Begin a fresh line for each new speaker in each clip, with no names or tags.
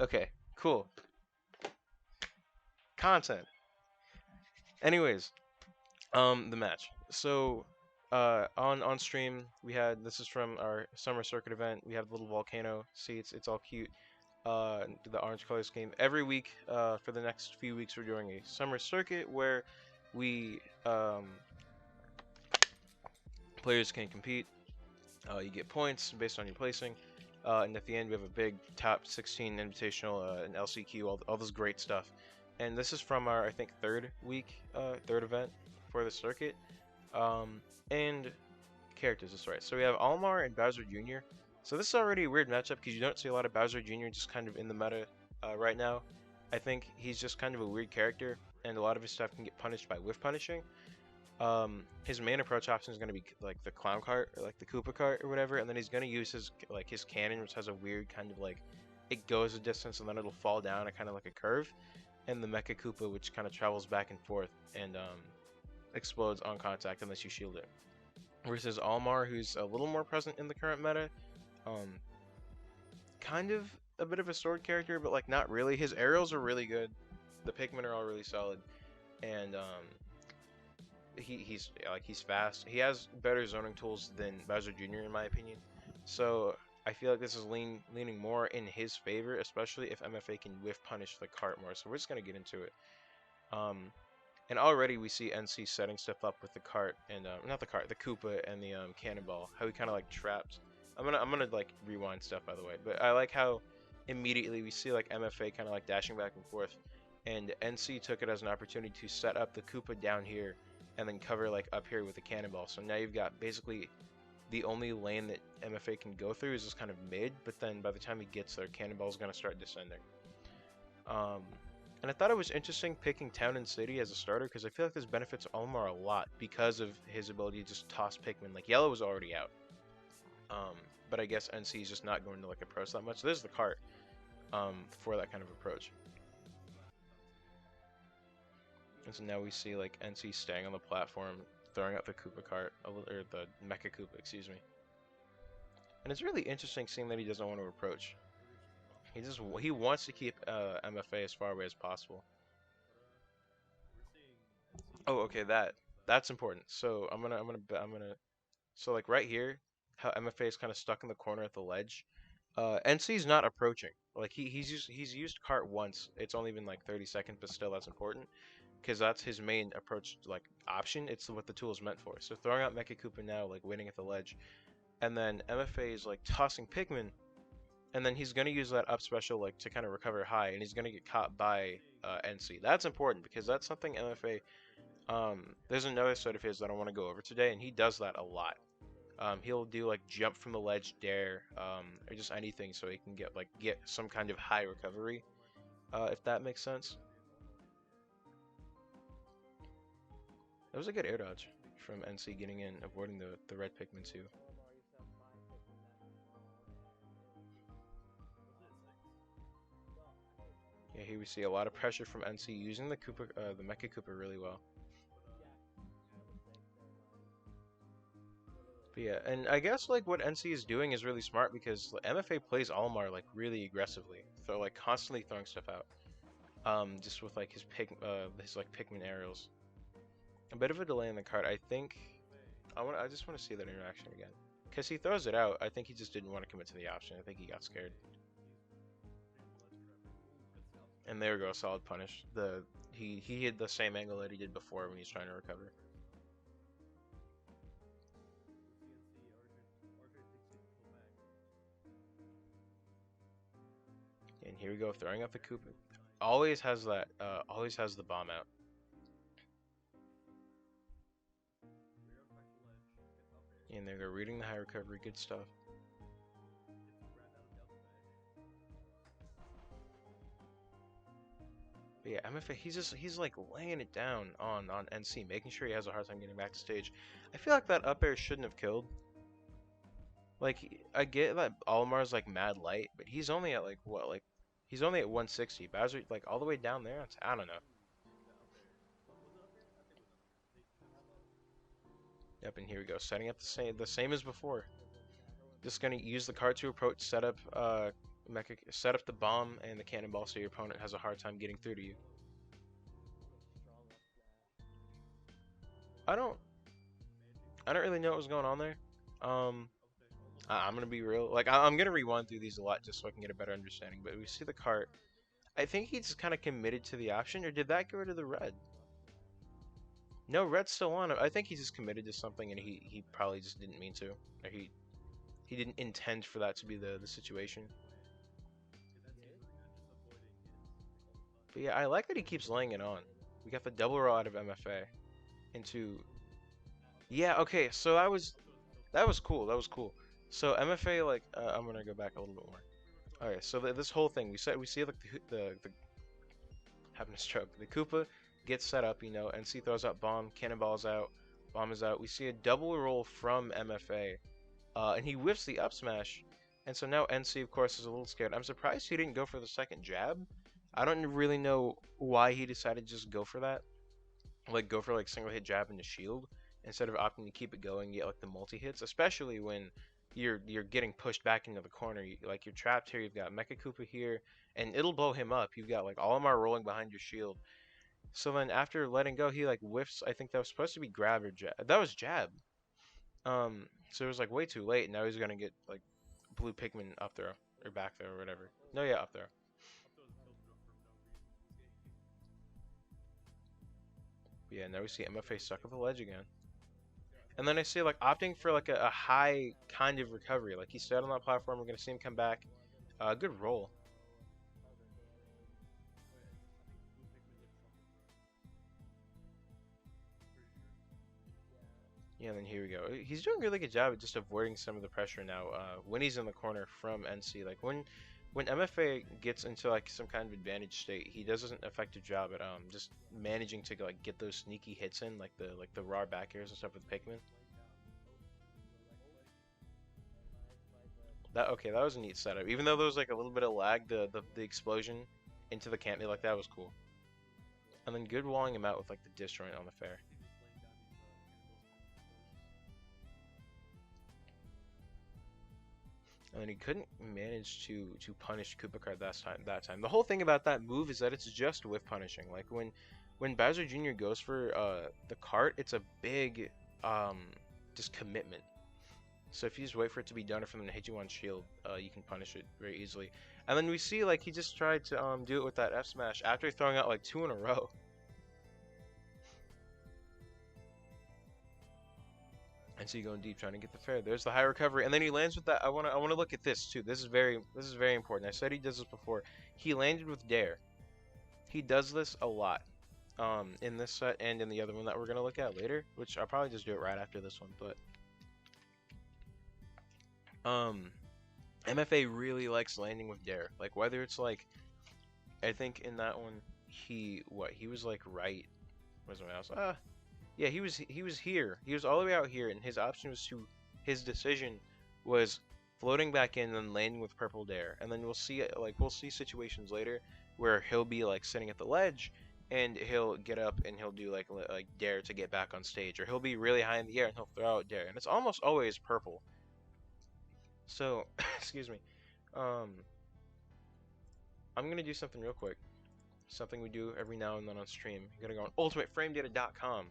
Okay, cool. Content. Anyways, the match. So, on stream we had this is from our summer circuit event. We have the little volcano. See, it's all cute. The orange color scheme. Every week, for the next few weeks, we're doing a summer circuit where we players can compete. You get points based on your placing. And at the end, we have a big top 16 invitational, an LCQ, all this great stuff. And this is from our, I think, third week, third event for the circuit. And characters, that's right. So we have Almar and Bowser Jr. So this is already a weird matchup because you don't see a lot of Bowser Jr. just kind of in the meta right now. I think he's just kind of a weird character, and a lot of his stuff can get punished by whiff punishing. His main approach option is going to be like the clown cart or like the Koopa cart or whatever, and then he's going to use his cannon, which has a weird kind of like it goes a distance and then it'll fall down at kind of like a curve, and the Mecha Koopa, which kind of travels back and forth and explodes on contact unless you shield it. Versus Almar, who's a little more present in the current meta, um, kind of a bit of a sword character, but like not really. His aerials are really good. The Pikmin are all really solid, and he's fast. He has better zoning tools than Bowser Jr. in my opinion. So I feel like this is leaning more in his favor, especially if MFA can whiff punish the cart more. So we're just gonna get into it. Um, and already we see NC setting stuff up with the cart and not the cart, the Koopa and the cannonball. How he kind of like trapped. I'm gonna like rewind stuff by the way, but I like how immediately we see like MFA kind of like dashing back and forth, and NC took it as an opportunity to set up the Koopa down here and then cover like up here with the cannonball. So now you've got basically the only lane that MFA can go through is just kind of mid, but then by the time he gets there, cannonball's gonna start descending. Um, and I thought it was interesting picking Town and City as a starter because I feel like this benefits Olimar a lot because of his ability to just toss Pikmin. Like Yellow was already out, um, but I guess NC is just not going to like approach that much. So there's the cart for that kind of approach. And so now we see like NC staying on the platform, throwing out the Koopa cart, or the Mecha Koopa, excuse me. And it's really interesting seeing that he doesn't want to approach. He wants to keep MFA as far away as possible. Oh, okay, that's important. So so like right here, how MFA is kind of stuck in the corner at the ledge. NC's not approaching. Like he's used cart once. It's only been like 30 seconds, but still that's important because that's his main approach like option. It's what the tool is meant for. So throwing out Mecha Koopa now, like waiting at the ledge, and then MFA is like tossing Pikmin, and then he's gonna use that up special like to kind of recover high, and he's gonna get caught by NC. That's important because that's something MFA. There's another set of his that I want to go over today, and he does that a lot. He'll do like jump from the ledge dare, or just anything so he can get some kind of high recovery, if that makes sense. That was a good air dodge from NC getting in, avoiding the red Pikmin too. Yeah, here we see a lot of pressure from NC using the Mecha Koopa really well. But yeah, and I guess like what NC is doing is really smart because like, MFA plays Almar like really aggressively, so like constantly throwing stuff out. Just with like his like Pikmin aerials. A bit of a delay in the card. I think I just want to see that interaction again. Because he throws it out. I think he just didn't want to commit to the option. I think he got scared. And there we go, solid punish. He hit the same angle that he did before when he's trying to recover. And here we go, throwing out the Koopa. Always has the bomb out. And there we go, reading the high recovery, good stuff. But yeah, MFA, he's like laying it down on NC, making sure he has a hard time getting back to stage. I feel like that up air shouldn't have killed. Like I get that Almar's like mad light, but he's only at like what like he's only at 160. Bowser like all the way down there. I don't know. Yep, and here we go, setting up the same as before. Just gonna use the card to approach setup Mecha set up the bomb and the cannonball so your opponent has a hard time getting through to you. I don't I don't really know what was going on there. Um, I'm gonna be real. Like I'm gonna rewind through these a lot just so I can get a better understanding. But we see the cart. I think he's kind of committed to the option, or did that go to the red? No, red's still on. I think he's just committed to something, and he probably just didn't mean to, or he didn't intend for that to be the situation. But yeah, I like that he keeps laying it on. We got the double roll out of MFA into. Yeah, okay, so that was cool. That was cool. So MFA, like, I'm gonna go back a little bit more. Okay, so this whole thing, we see like the having a stroke. The Koopa gets set up, NC throws out bomb, cannonballs out, bomb is out. We see a double roll from MFA, and he whiffs the up smash, and so now NC of course is a little scared. I'm surprised he didn't go for the second jab. I don't really know why he decided to just go for that, like go for like single hit jab into shield instead of opting to keep it going and get like the multi hits, especially when you're getting pushed back into the corner. Like you're trapped here. You've got Mecha Koopa here, and it'll blow him up. You've got like Olimar rolling behind your shield. So then after letting go, he like whiffs. I think that was supposed to be grab or jab. That was jab. So it was like way too late. Now he's gonna get like blue Pikmin up there or back there or whatever. No, yeah, up there. But yeah, now we see MFA stuck at the ledge again. And then I see like opting for like a high kind of recovery. Like he stayed on that platform. We're gonna see him come back. Good roll. Yeah, and then here we go. He's doing a really good job at just avoiding some of the pressure now. When he's in the corner from NC, like when MFA gets into like some kind of advantage state, he does an effective job at just managing to like get those sneaky hits in, like the raw back airs and stuff with Pikmin. That was a neat setup. Even though there was like a little bit of lag, the explosion into the candy like that was cool. And then good walling him out with like the disjoint on the fair. And then he couldn't manage to punish Koopa Card that time. The whole thing about that move is that it's just whiff punishing. Like when Bowser Jr. goes for the cart, it's a big um just commitment. So if you just wait for it to be done or for them to hit you on shield, you can punish it very easily. And then we see like he just tried to do it with that F smash after throwing out like two in a row. And so you going deep trying to get the fair. There's the high recovery, and then he lands with that. I wanna look at this too. This is very important. I said he does this before. He landed with dare. He does this a lot. In this set and in the other one that we're gonna look at later, which I'll probably just do it right after this one. But um, MFA really likes landing with dare. Like whether it's like I think in that one he was like right. Where's my mouse? Yeah, he was here. He was all the way out here, and his option was to his decision was floating back in and landing with purple dare. And then we'll see situations later where he'll be like sitting at the ledge and he'll get up and he'll do like dare to get back on stage, or he'll be really high in the air and he'll throw out dare, and it's almost always purple. So excuse me. Um, I'm gonna do something real quick. Something we do every now and then on stream. You're gonna go on ultimateframedata.com.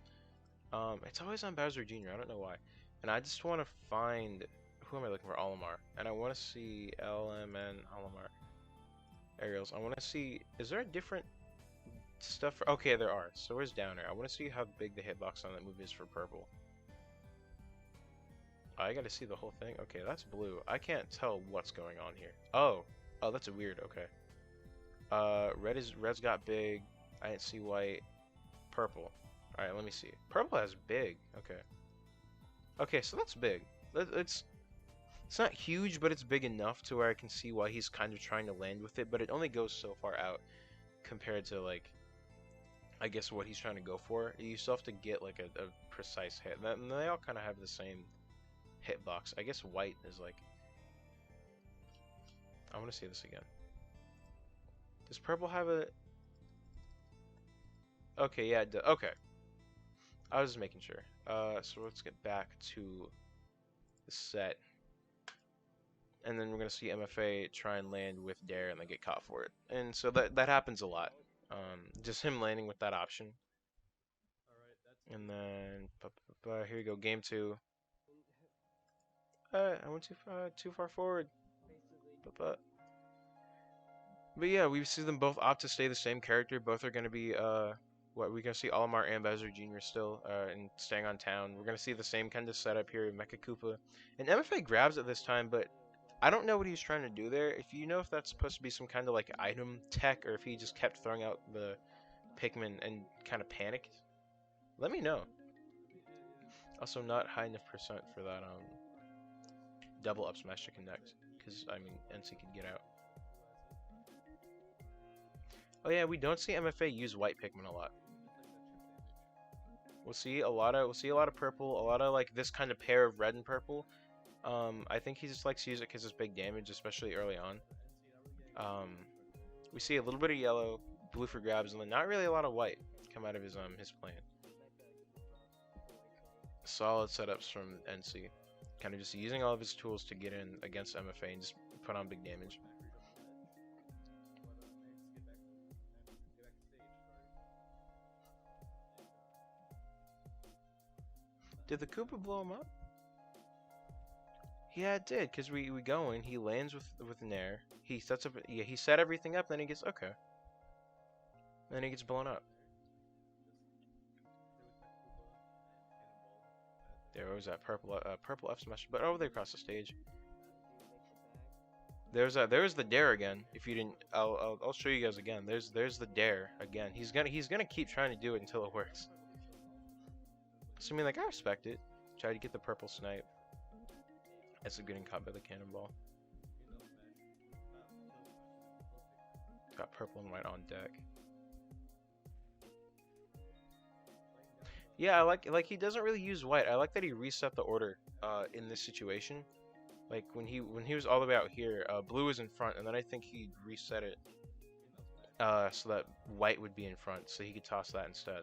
It's always on Bowser Jr. I don't know why. And I just want to find who am I looking for? Olimar. And I want to see LMN Olimar aerials. I want to see, is there a different stuff for, okay, there are. So where's down there? I want to see how big the hitbox on that move is for purple. I got to see the whole thing. Okay, that's blue. I can't tell what's going on here. Oh, that's a weird. Okay. Red's got big. I didn't see white. Purple. Alright, let me see. Purple has big. Okay. Okay, so that's big. It's not huge, but it's big enough to where I can see why he's kind of trying to land with it, but it only goes so far out compared to, like, I guess what he's trying to go for. You still have to get, like, a precise hit. And they all kind of have the same hitbox. I guess white is, like... I want to see this again. Does purple have a... Okay, yeah, okay. I was just making sure. So let's get back to the set. and then we're gonna see MFA try and land with Dare and then get caught for it. And so that happens a lot. Just him landing with that option. And then here we go, game two. I went too far forward. But yeah, we see them both opt to stay the same character. Both are gonna be what we're gonna see Olimar and Bowser Jr. still and staying on town. We're gonna see the same kind of setup here, Mecha Koopa. And MFA grabs at this time, but I don't know what he's trying to do there. If you know if that's supposed to be some kind of like item tech, or if he just kept throwing out the Pikmin and kind of panicked, let me know. Also, not high enough percent for that double up smash to connect, because I mean NC could get out. Oh yeah, we don't see MFA use white Pikmin a lot. We'll see a lot of purple, a lot of like this kind of pair of red and purple. I think he just likes to use it because it's big damage, especially early on. We see a little bit of yellow, blue for grabs, and then not really a lot of white come out of his plan. Solid setups from NC, kind of just using all of his tools to get in against MFA and just put on big damage. Did the Koopa blow him up? Yeah, it did, because we go in, he lands with Nair, he sets up, yeah, he set everything up, then he gets, okay. Then he gets blown up. There was that purple F smash, but over there across the stage. There's the Dare again. If you didn't, I'll show you guys again. There's the Dare again. He's gonna keep trying to do it until it works. So I mean, like, I respect it. Try to get the purple snipe. That's a getting caught by the cannonball. Got purple and white on deck. Yeah, I like he doesn't really use white. I like that he reset the order in this situation. Like when he was all the way out here, blue was in front, and then I think he reset it so that white would be in front, so he could toss that instead.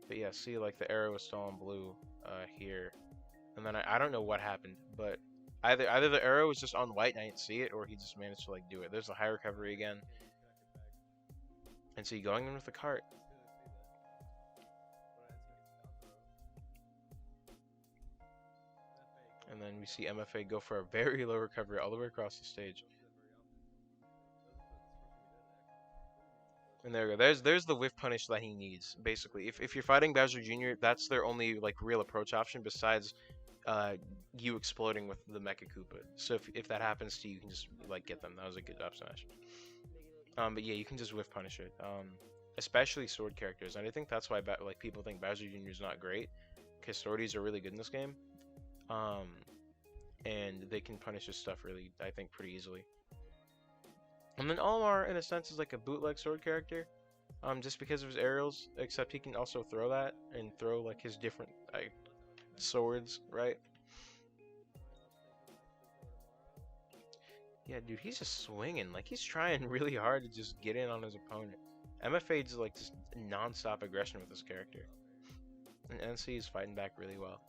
But yeah, see, like the arrow was still on blue here, and then I don't know what happened, but either the arrow was just on white and I didn't see it, or he just managed to like do it. There's the high recovery again, and see, going in with the cart. And then we see MFA go for a very low recovery all the way across the stage. And there we go. There's the whiff punish that he needs, basically. If you're fighting Bowser Jr., that's their only like real approach option besides you exploding with the Mecha Koopa. So if that happens to you, you can just like get them. That was a good up smash. But yeah, you can just whiff punish it. Especially sword characters, and I think that's why like people think Bowser Jr. is not great, because swordies are really good in this game. And they can punish his stuff really, I think, pretty easily. And then Olimar, in a sense, is like a bootleg sword character, just because of his aerials, except he can also throw that, and throw like his different swords, right? Yeah, dude, he's just swinging, like he's trying really hard to just get in on his opponent. MFA's like just non-stop aggression with this character, and NC is fighting back really well.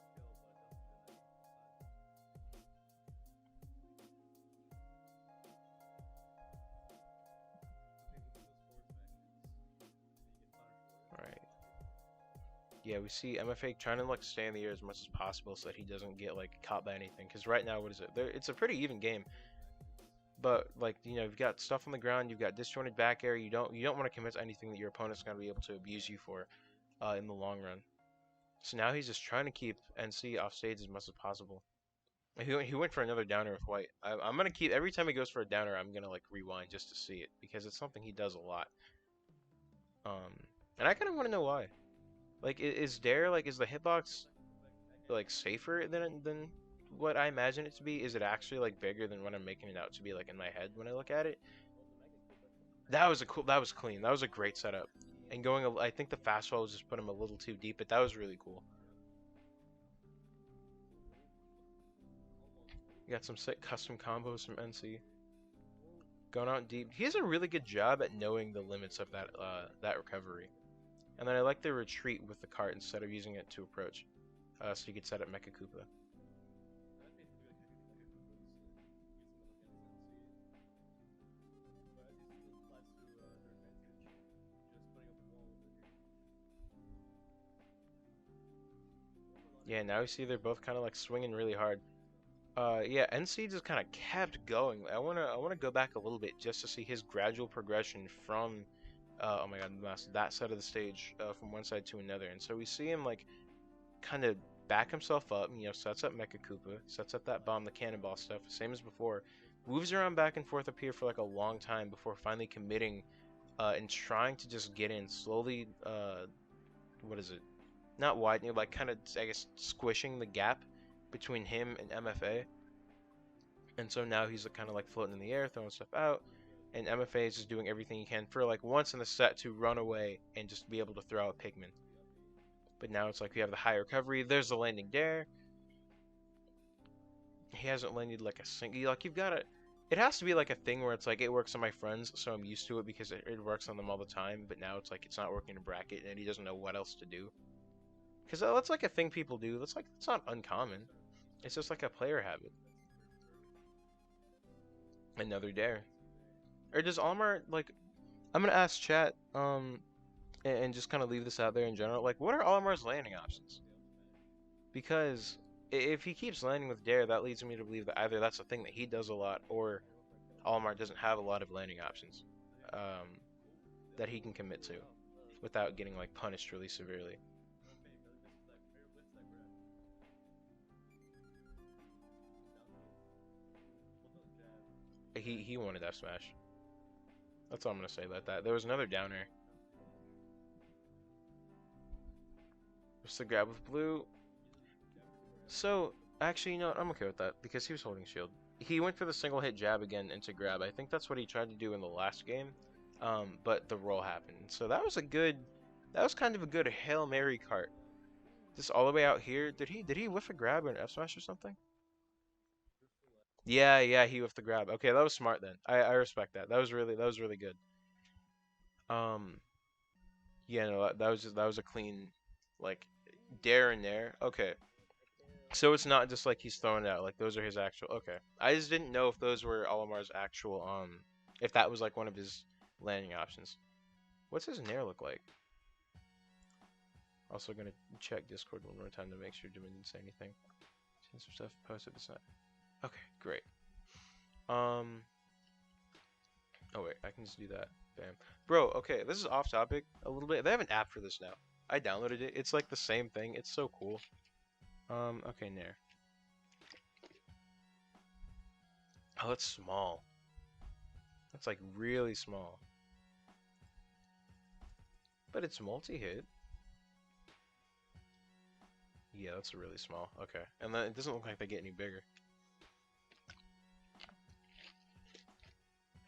Yeah, we see MFA trying to like stay in the air as much as possible so that he doesn't get like caught by anything. Because right now, what is it? It's a pretty even game. But like, you know, you've got stuff on the ground, you've got disjointed back air. You don't want to commit to anything that your opponent's gonna be able to abuse you for in the long run. So now he's just trying to keep NC off stage as much as possible. He went for another downer with white. I'm gonna keep every time he goes for a downer, I'm gonna like rewind just to see it because it's something he does a lot. And I kind of want to know why. Like, is the hitbox like safer than what I imagine it to be? Is it actually like bigger than what I'm making it out to be like in my head when I look at it? That was clean. That was a great setup. And I think the fastball was just put him a little too deep, but that was really cool. You got some sick custom combos from NC. Going out deep. He has a really good job at knowing the limits of that recovery. And then I like the retreat with the cart instead of using it to approach. So you could set up Mecha Koopa. Yeah, now you see they're both kind of like swinging really hard. Yeah, NC just kind of kept going. I wanna go back a little bit just to see his gradual progression from, oh my God, the mouse, that side of the stage, from one side to another. And so we see him like kind of back himself up, sets up Mecha Koopa, sets up that bomb, the cannonball stuff, same as before, moves around back and forth up here for like a long time before finally committing, and trying to just get in slowly. What is it? Not widening, like kind of, I guess, squishing the gap between him and MFA. And so now he's kind of like floating in the air, throwing stuff out, and MFA is just doing everything he can for like once in the set to run away and just be able to throw out Pikmin. But now it's like we have the high recovery. There's the landing dare. He hasn't landed like a single. Like you've got to. It has to be like a thing where it's like it works on my friends, so I'm used to it because it works on them all the time. But now it's like it's not working in bracket, and he doesn't know what else to do. Because that's like a thing people do. That's like it's not uncommon. It's just like a player habit. Another dare. Or does Almar like? I'm gonna ask chat. And just kind of leave this out there in general. Like, what are Almar's landing options? Because if he keeps landing with dare, that leads me to believe that either that's a thing that he does a lot, or Almar doesn't have a lot of landing options, um, that he can commit to without getting like punished really severely. He wanted F smash. That's all I'm gonna say about that. There was another downer. Just the grab with blue. So actually, you know what? I'm okay with that because he was holding shield. He went for the single hit jab again into grab. I think that's what he tried to do in the last game, but the roll happened. So that was a good. That was kind of a good Hail Mary cart. Just all the way out here. Did he whiff a grab or an F smash or something? Yeah, yeah, he whiffed the grab. Okay, that was smart then. I respect that. That was really good. Um, yeah, no, that was a clean, like, dare in there. Okay, so it's not just like he's throwing it out. Like those are his actual. Okay, I just didn't know if those were Alamar's actual. If that was like one of his landing options. What's his nair look like? Also gonna check Discord one more time to make sure Jimmy didn't say anything. Send some stuff posted this night. Okay, great. Um. Oh wait, I can just do that. Bam. Bro, okay, this is off topic a little bit. They have an app for this now. I downloaded it. It's like the same thing. It's so cool. Okay, Nair. Oh, it's small. That's like really small. But it's multi-hit. Yeah, that's really small. Okay. And then it doesn't look like they get any bigger.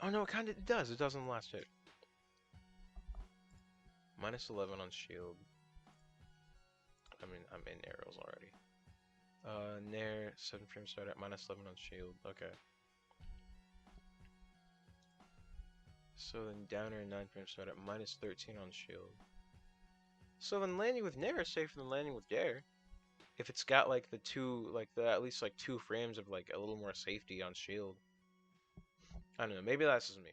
Oh no, it kinda it does. It does on the last hit. Minus 11 on shield. I mean, I'm in arrows already. Nair, 7 frame start at minus 11 on shield. Okay. So then downer, 9 frame start at minus 13 on shield. So then landing with Nair is safer than landing with Dare. If it's got like the two, like the at least like 2 frames of like a little more safety on shield. I don't know. Maybe that's just me.